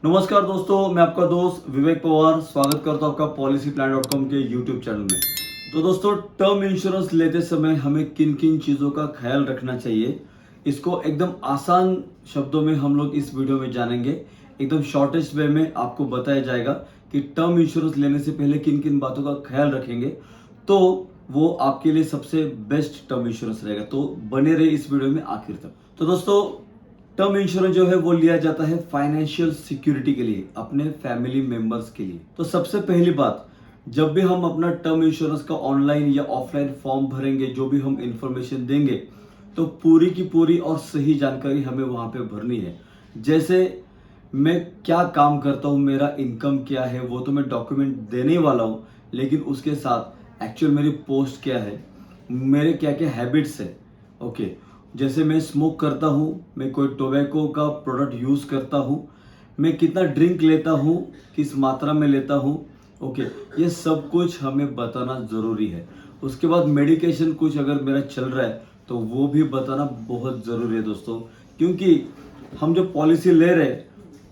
नमस्कार दोस्तों, मैं आपका दोस्त विवेक पवार स्वागत करता हूं आपका policyplan.com के यूट्यूब चैनल में। तो दोस्तों, टर्म इंश्योरेंस लेते समय हमें किन किन चीज़ों का ख्याल रखना चाहिए, इसको एकदम आसान शब्दों में हम लोग इस वीडियो में जानेंगे। एकदम शॉर्टेस्ट वे में आपको बताया जाएगा कि टर्म इंश्योरेंस लेने से पहले किन किन बातों का ख्याल रखेंगे, तो वो आपके लिए सबसे बेस्ट टर्म इंश्योरेंस रहेगा। तो बने रहे इस वीडियो में आखिर तक। तो दोस्तों, टर्म इंश्योरेंस जो है वो लिया जाता है फाइनेंशियल सिक्योरिटी के लिए, अपने फैमिली मेंबर्स के लिए। तो सबसे पहली बात, जब भी हम अपना टर्म इंश्योरेंस का ऑनलाइन या ऑफलाइन फॉर्म भरेंगे, जो भी हम इंफॉर्मेशन देंगे, तो पूरी की पूरी और सही जानकारी हमें वहां पे भरनी है। जैसे मैं क्या काम करता हूँ, मेरा इनकम क्या है, वो तो मैं डॉक्यूमेंट देने ही वाला हूँ, लेकिन उसके साथ एक्चुअल मेरी पोस्ट क्या है, मेरे क्या क्या हैबिट्स है। ओके, जैसे मैं स्मोक करता हूँ, मैं कोई टोबैको का प्रोडक्ट यूज़ करता हूँ, मैं कितना ड्रिंक लेता हूँ, किस मात्रा में लेता हूँ। ओके, ये सब कुछ हमें बताना ज़रूरी है। उसके बाद मेडिकेशन कुछ अगर मेरा चल रहा है तो वो भी बताना बहुत ज़रूरी है दोस्तों, क्योंकि हम जो पॉलिसी ले रहे हैं,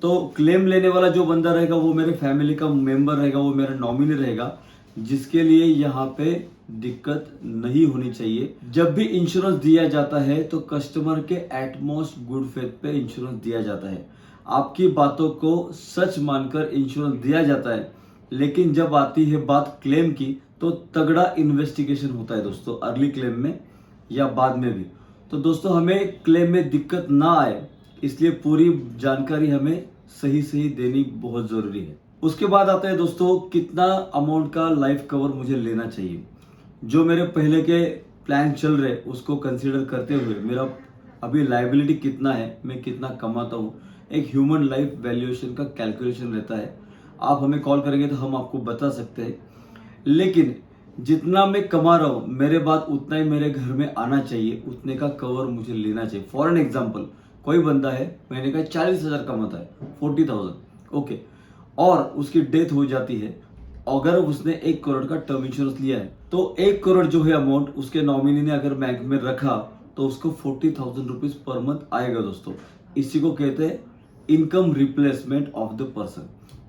तो क्लेम लेने वाला जो बंदा रहेगा वो मेरे फैमिली का मेंबर रहेगा, वो मेरा नॉमिनी रहेगा, जिसके लिए यहाँ पे दिक्कत नहीं होनी चाहिए। जब भी इंश्योरेंस दिया जाता है तो कस्टमर के एटमोस्ट गुड फेथ पे इंश्योरेंस दिया जाता है। आपकी बातों को सच मानकर इंश्योरेंस दिया जाता है, लेकिन जब आती है बात क्लेम की, तो तगड़ा इन्वेस्टिगेशन होता है दोस्तों, अर्ली क्लेम में या बाद में भी। तो दोस्तों, हमें क्लेम में दिक्कत ना आए, इसलिए पूरी जानकारी हमें सही सही देनी बहुत जरूरी है। उसके बाद आता है दोस्तों, कितना अमाउंट का लाइफ कवर मुझे लेना चाहिए। जो मेरे पहले के प्लान चल रहे उसको कंसीडर करते हुए मेरा अभी लाइबिलिटी कितना है, मैं कितना कमाता हूँ, एक ह्यूमन लाइफ वैल्यूएशन का कैलकुलेशन रहता है। आप हमें कॉल करेंगे तो हम आपको बता सकते हैं, लेकिन जितना मैं कमा रहा हूँ मेरे बाद उतना ही मेरे घर में आना चाहिए, उतने का कवर मुझे लेना चाहिए। फॉर एन एग्जाम्पल, कोई बंदा है महीने का 40,000 कमाता है, 40,000, ओके, और उसकी डेथ हो जाती है, अगर उसने 1 करोड़ का टर्म इंश्योरेंस लिया है, तो 1 करोड़ जो है अमाउंट उसके नॉमिनी ने अगर बैंक में रखा, तो उसको 40,000 रुपीज पर मंथ आएगा दोस्तों। इसी को कहते हैं income replacement of the person.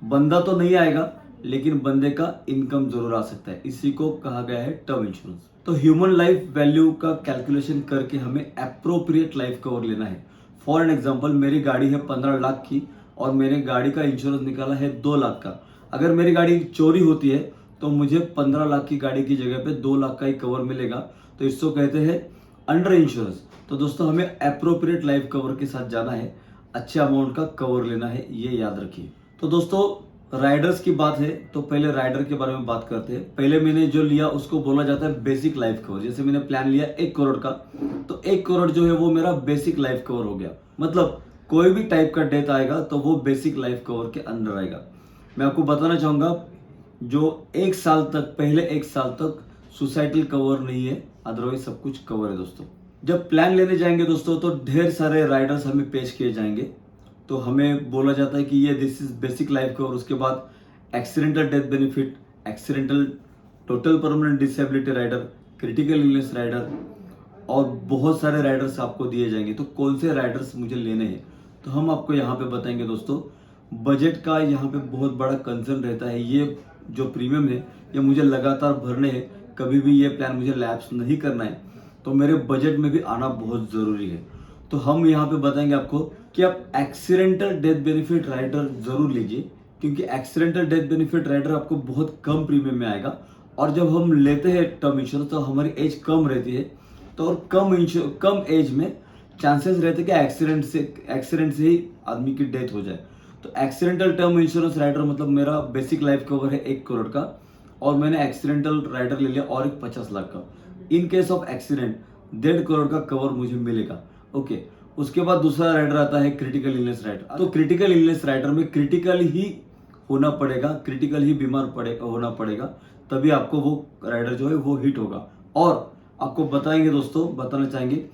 बंदा तो नहीं आएगा, लेकिन बंदे का इनकम जरूर आ सकता है, इसी को कहा गया है टर्म इंश्योरेंस। तो ह्यूमन लाइफ वैल्यू का कैलकुलेशन करके हमें अप्रोप्रिएट लाइफ कवर लेना है। फॉर एन एग्जाम्पल, मेरी गाड़ी है 15 लाख की और मैंने गाड़ी का इंश्योरेंस निकाला है 2 लाख का। अगर मेरी गाड़ी चोरी होती है तो मुझे 15 लाख की गाड़ी की जगह पे 2 लाख का ही कवर मिलेगा। तो इसको कहते हैं अंडर इंश्योरेंस। तो दोस्तों, हमें अप्रोप्रिएट लाइफ कवर के साथ जाना है, अच्छे अमाउंट का कवर लेना है, ये याद रखिए। तो दोस्तों, राइडर्स की बात है तो पहले राइडर के बारे में बात करते हैं। पहले मैंने जो लिया उसको बोला जाता है बेसिक लाइफ कवर। जैसे मैंने प्लान लिया 1 करोड़ का, तो 1 करोड़ जो है वो मेरा बेसिक लाइफ कवर हो गया। मतलब कोई भी टाइप का डेथ आएगा तो वो बेसिक लाइफ कवर के अंडर आएगा। मैं आपको बताना चाहूंगा, जो 1 साल तक, पहले 1 साल तक सुसाइडल कवर नहीं है, अदरवाइज सब कुछ कवर है दोस्तों। जब प्लान लेने जाएंगे दोस्तों, तो ढेर सारे राइडर्स हमें पेश किए जाएंगे। तो हमें बोला जाता है कि ये this is basic life cover. उसके बाद accidental death benefit, accidental total permanent disability rider, critical illness rider, और बहुत सारे राइडर्स आपको दिए जाएंगे। तो कौन से राइडर्स मुझे लेने हैं, तो हम आपको यहाँ पे बताएंगे दोस्तों। बजट का यहाँ पे बहुत बड़ा कंसर्न रहता है। ये जो प्रीमियम है ये मुझे लगातार भरने हैं, कभी भी ये प्लान मुझे लैप्स नहीं करना है, तो मेरे बजट में भी आना बहुत ज़रूरी है। तो हम यहाँ पे बताएंगे आपको कि आप एक्सीडेंटल डेथ बेनिफिट राइडर जरूर लीजिए, क्योंकि एक्सीडेंटल डेथ बेनिफिट राइडर आपको बहुत कम प्रीमियम में आएगा। और जब हम लेते हैं टर्म इंश्योरेंस तो हमारी एज कम रहती है, तो और कम एज में चांसेस रहते कि एक्सीडेंट से ही आदमी की डेथ हो जाए। तो एक्सीडेंटल टर्म इंश्योरेंस राइडर मतलब मेरा बेसिक लाइफ कवर है 1 करोड़ का, और मैंने एक्सीडेंटल राइडर ले लिया और एक 50 लाख का। In case of accident 1.5 crore का कवर मुझे मिलेगा। ओके, उसके बाद दूसरा राइडर आता है क्रिटिकल इलनेस राइडर। तो क्रिटिकल इलनेस राइडर में क्रिटिकल ही होना पड़ेगा, क्रिटिकल ही होना पड़ेगा, तभी आपको वो राइडर जो है वो हिट होगा। और आपको बताएंगे दोस्तों, बताना चाहेंगे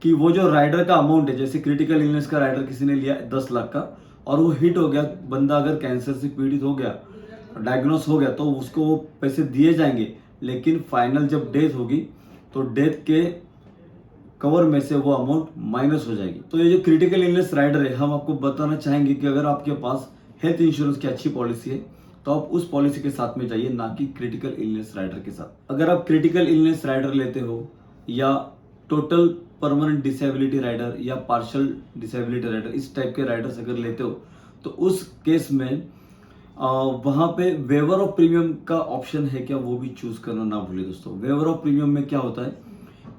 कि वो जो राइडर का अमाउंट है, जैसे क्रिटिकल इलनेस का राइडर किसी ने लिया 10 लाख का और वो हिट हो गया, बंदा अगर कैंसर से पीड़ित हो गया, डायग्नोस हो गया, तो उसको वो पैसे दिए जाएंगे। लेकिन फाइनल जब डेथ होगी तो डेथ के कवर में से वो अमाउंट माइनस हो जाएगी। तो ये जो क्रिटिकल इलनेस राइडर है, हम आपको बताना चाहेंगे कि अगर आपके पास हेल्थ इंश्योरेंस की अच्छी पॉलिसी है, तो आप उस पॉलिसी के साथ में जाइए, ना कि क्रिटिकल इलनेस राइडर के साथ। अगर आप क्रिटिकल इलनेस राइडर लेते हो या टोटल परमानेंट डिसेबिलिटी राइडर या पार्शियल डिसेबिलिटी राइडर, इस टाइप के राइडर्स अगर लेते हो, तो उस केस में वहाँ पे वेवर ऑफ प्रीमियम का ऑप्शन है क्या, वो भी चूज करना ना भूलिए दोस्तों। वेवर ऑफ प्रीमियम में क्या होता है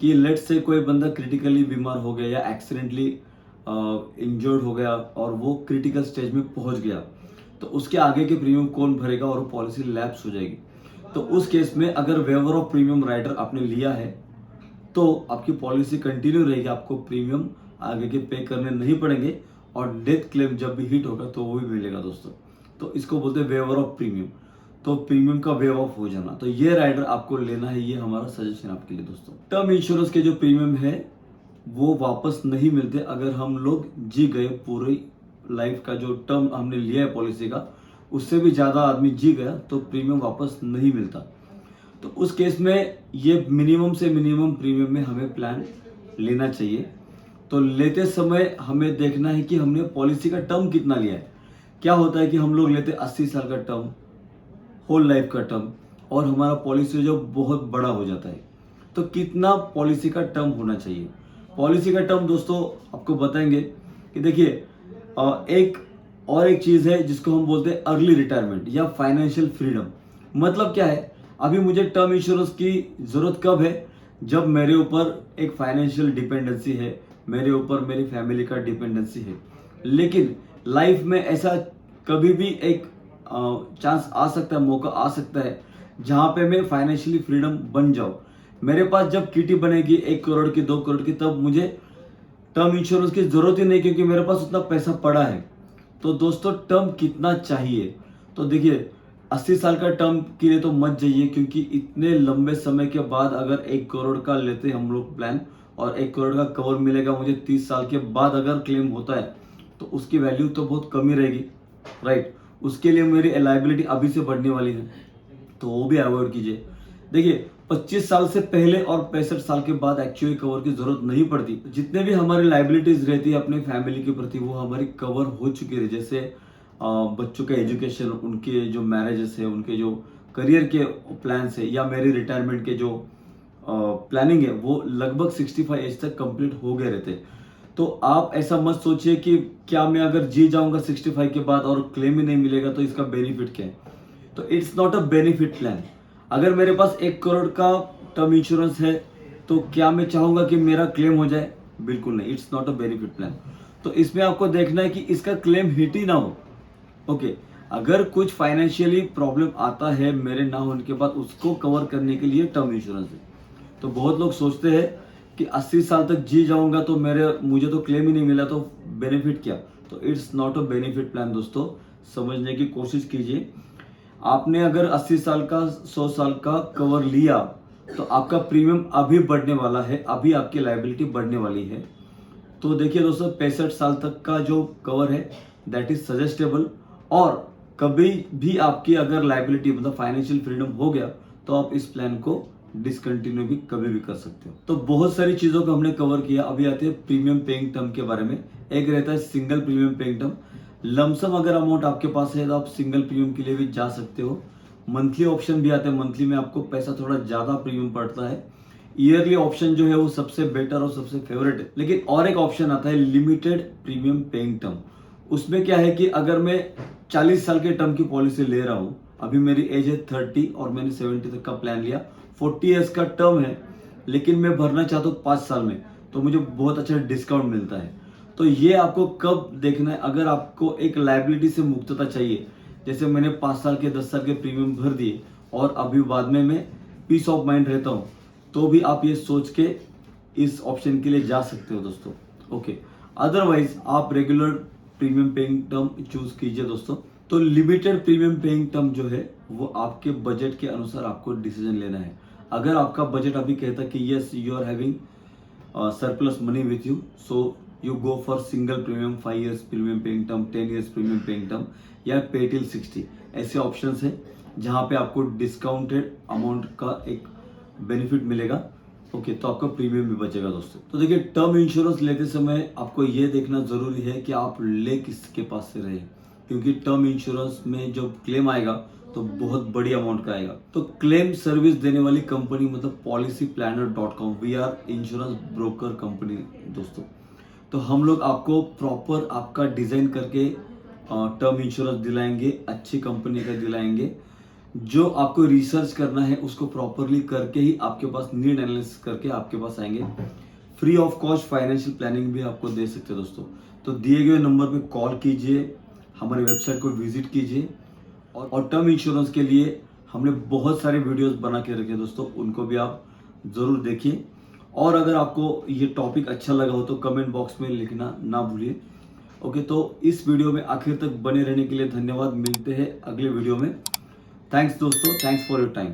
कि लेट से कोई बंदा क्रिटिकली बीमार हो गया या एक्सीडेंटली इंजर्ड हो गया और वो क्रिटिकल स्टेज में पहुंच गया, तो उसके आगे के प्रीमियम कौन भरेगा और वो पॉलिसी लैप्स हो जाएगी। तो उस केस में अगर वेवर ऑफ प्रीमियम राइडर आपने लिया है तो आपकी पॉलिसी कंटिन्यू रहेगी, आपको प्रीमियम आगे के पे करने नहीं पड़ेंगे और डेथ क्लेम जब भी हिट होगा तो वो भी मिलेगा दोस्तों। तो इसको बोलते हैं वेवर ऑफ प्रीमियम, तो प्रीमियम का वेव ऑफ हो जाना। तो ये राइडर आपको लेना है, ये हमारा सजेशन आपके लिए दोस्तों। टर्म इंश्योरेंस के जो प्रीमियम है वो वापस नहीं मिलते। अगर हम लोग जी गए पूरी लाइफ का जो टर्म हमने लिया है पॉलिसी का, उससे भी ज्यादा आदमी जी गया तो प्रीमियम वापस नहीं मिलता। तो उस केस में ये मिनिमम से मिनिमम प्रीमियम में हमें प्लान लेना चाहिए। तो लेते समय हमें देखना है कि हमने पॉलिसी का टर्म कितना लिया है। क्या होता है कि हम लोग लेते 80 साल का टर्म, होल लाइफ का टर्म, और हमारा पॉलिसी जो बहुत बड़ा हो जाता है। तो कितना पॉलिसी का टर्म होना चाहिए। पॉलिसी का टर्म दोस्तों आपको बताएंगे कि देखिए, एक चीज है जिसको हम बोलते हैं अर्ली रिटायरमेंट या फाइनेंशियल फ्रीडम। मतलब क्या है, अभी मुझे टर्म इंश्योरेंस की जरूरत कब है, जब मेरे ऊपर एक फाइनेंशियल डिपेंडेंसी है, मेरे ऊपर मेरी फैमिली का डिपेंडेंसी है। लेकिन लाइफ में ऐसा कभी भी एक चांस आ सकता है, मौका आ सकता है जहां पे मैं फाइनेंशियली फ्रीडम बन जाऊं। मेरे पास जब किटी बनेगी 1 करोड़ की, 2 करोड़ की, तब मुझे टर्म इंश्योरेंस की जरूरत ही नहीं, क्योंकि मेरे पास उतना पैसा पड़ा है। तो दोस्तों टर्म कितना चाहिए, तो देखिए 80 साल का टर्म के लिए तो मत जाइए, क्योंकि इतने लंबे समय के बाद अगर 1 करोड़ का लेते हम लोग प्लान और 1 करोड़ का कवर मिलेगा मुझे 30 साल के बाद अगर क्लेम होता है, तो उसकी वैल्यू तो बहुत कम ही रहेगी, राइट। उसके लिए मेरी लायबिलिटी अभी से बढ़ने वाली है, तो वो भी अवॉइड कीजिए। देखिए 25 साल से पहले और 65 साल के बाद एक्चुअली कवर की जरूरत नहीं पड़ती। जितने भी हमारी लायबिलिटीज रहती है अपने फैमिली के प्रति, वो हमारी कवर हो चुकी है। जैसे बच्चों का एजुकेशन, उनके जो मैरिजेस है, उनके जो करियर के प्लान्स है, या मेरे रिटायरमेंट के जो प्लानिंग है, वो लगभग 65 एज तक कंप्लीट हो गए रहते। तो आप ऐसा मत सोचिए कि क्या मैं अगर जी जाऊंगा 65 के बाद और क्लेम ही नहीं मिलेगा तो इसका बेनिफिट क्या है। तो it's not a benefit plan. अगर मेरे पास 1 करोड़ का टर्म इंश्योरेंस है तो क्या मैं चाहूंगा कि मेरा क्लेम हो जाए? बिल्कुल नहीं, it's not a benefit plan. तो इसमें आपको देखना है कि इसका क्लेम हिट ही ना हो। ओके, अगर कुछ फाइनेंशियली प्रॉब्लम आता है मेरे ना होने के बाद, उसको कवर करने के लिए टर्म इंश्योरेंस है। तो बहुत लोग सोचते हैं कि 80 साल तक जी जाऊंगा तो मुझे तो क्लेम ही नहीं मिला, तो बेनिफिट क्या। तो it's not a benefit plan दोस्तों, समझने की कोशिश कीजिए। आपने अगर 80 साल का 100 साल का कवर लिया तो आपका प्रीमियम अभी बढ़ने वाला है, अभी आपकी लायबिलिटी बढ़ने वाली है। तो देखिए दोस्तों 65 साल तक का जो कवर है दैट इज सजेस्टेबल, और कभी भी आपकी अगर लायबिलिटी मतलब फाइनेंशियल फ्रीडम हो गया तो आप इस प्लान को डिसकंटिन्यू भी कभी भी कर सकते हो। तो बहुत सारी चीजों को हमने कवर किया। अभी आते हैं प्रीमियम पेइंग टर्म के बारे में। एक रहता है single premium paying term. Lump sum अगर अमाउंट आपके पास है तो आप सिंगल प्रीमियम के लिए भी जा सकते हो। मंथली ऑप्शन भी आते हैं, मंथली में आपको पैसा थोड़ा ज्यादा प्रीमियम पड़ता है। ईयरली ऑप्शन जो है वो सबसे बेटर और सबसे फेवरेट है। लेकिन और एक ऑप्शन आता है लिमिटेड प्रीमियम पेइंग टर्म। उसमें क्या है कि अगर मैं 40 साल के टर्म की पॉलिसी ले रहा हूं, अभी मेरी एज है 30 और मैंने 70 तक का प्लान लिया, 40 ईयर्स का टर्म है, लेकिन मैं भरना चाहता हूँ 5 साल में, तो मुझे बहुत अच्छा डिस्काउंट मिलता है। तो ये आपको कब देखना है, अगर आपको एक लायबिलिटी से मुक्तता चाहिए, जैसे मैंने 5 साल के 10 साल के प्रीमियम भर दिए और अभी बाद में मैं पीस ऑफ माइंड रहता हूँ, तो भी आप ये सोच के इस ऑप्शन के लिए जा सकते हो दोस्तों। ओके, अदरवाइज आप regular premium paying term choose कीजिए दोस्तों। तो लिमिटेड प्रीमियम पेइंग टर्म जो है वो आपके बजट के अनुसार आपको डिसीजन लेना है। अगर आपका बजट अभी कहता है कि yes you are having surplus money with you, so you go for single premium 5 years premium paying term, 10 years premium paying term या pay till 60, ऐसे ऑप्शंस हैं जहां पे आपको डिस्काउंटेड अमाउंट का एक बेनिफिट मिलेगा। ओके, तो आपका प्रीमियम भी बचेगा दोस्तों। तो देखिए टर्म इंश्योरेंस लेते समय आपको ये देखना जरूरी है कि आप ले किसके पास से रहे। क्योंकि टर्म इंश्योरेंस में जब क्लेम आएगा तो बहुत बड़ी अमाउंट का आएगा। तो क्लेम सर्विस देने वाली कंपनी मतलब policyplanner.com, we are insurance broker company दोस्तों। तो हम लोग आपको प्रॉपर आपका डिजाइन करके टर्म इंश्योरेंस दिलाएंगे, अच्छी कंपनी का दिलाएंगे। जो आपको रिसर्च करना है उसको प्रॉपरली करके ही आपके पास नीड एनालिसिस करके आपके पास आएंगे। Free of cost financial planning भी आपको दे सकते हैं दोस्तों। तो दिए गए नंबर पे कॉल कीजिए, हमारी वेबसाइट को विजिट कीजिए और टर्म इंश्योरेंस के लिए हमने बहुत सारे वीडियोस बना के रखे दोस्तों, उनको भी आप ज़रूर देखिए। और अगर आपको ये टॉपिक अच्छा लगा हो तो कमेंट बॉक्स में लिखना ना भूलिए। ओके, तो इस वीडियो में आखिर तक बने रहने के लिए धन्यवाद। मिलते हैं अगले वीडियो में। थैंक्स दोस्तों, थैंक्स फॉर योर टाइम।